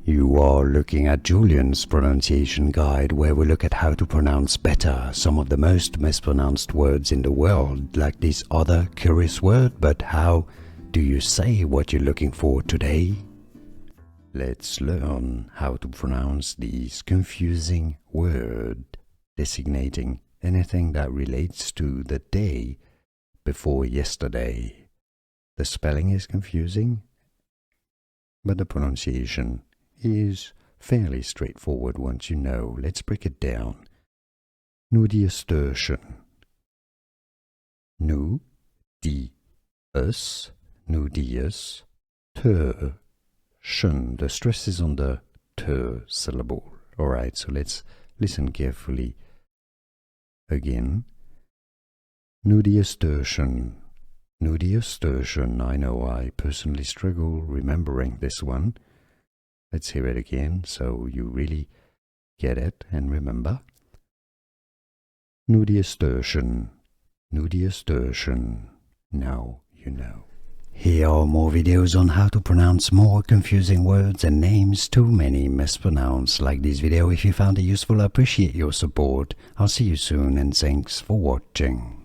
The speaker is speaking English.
You are looking at Julian's pronunciation guide, where we look at how to pronounce better some of the most mispronounced words in the world, like this other curious word. But how do you say what you're looking for today? Let's learn how to pronounce this confusing word, designating anything that relates to the day before yesterday. The spelling is confusing, but the pronunciation is fairly straightforward once you know. Let's break it down. Nudiustertian. Nu, di, us, nudius, ter, shun. The stress is on the ter syllable. Alright, so let's listen carefully again. Nudiustertian. Nudiustertian. I know I personally struggle remembering this one. Let's hear it again so you really get it and remember. Nudiustertian. Nudiustertian. Now you know. Here are more videos on how to pronounce more confusing words and names too many mispronounced. Like this video if you found it useful. I appreciate your support. I'll see you soon and thanks for watching.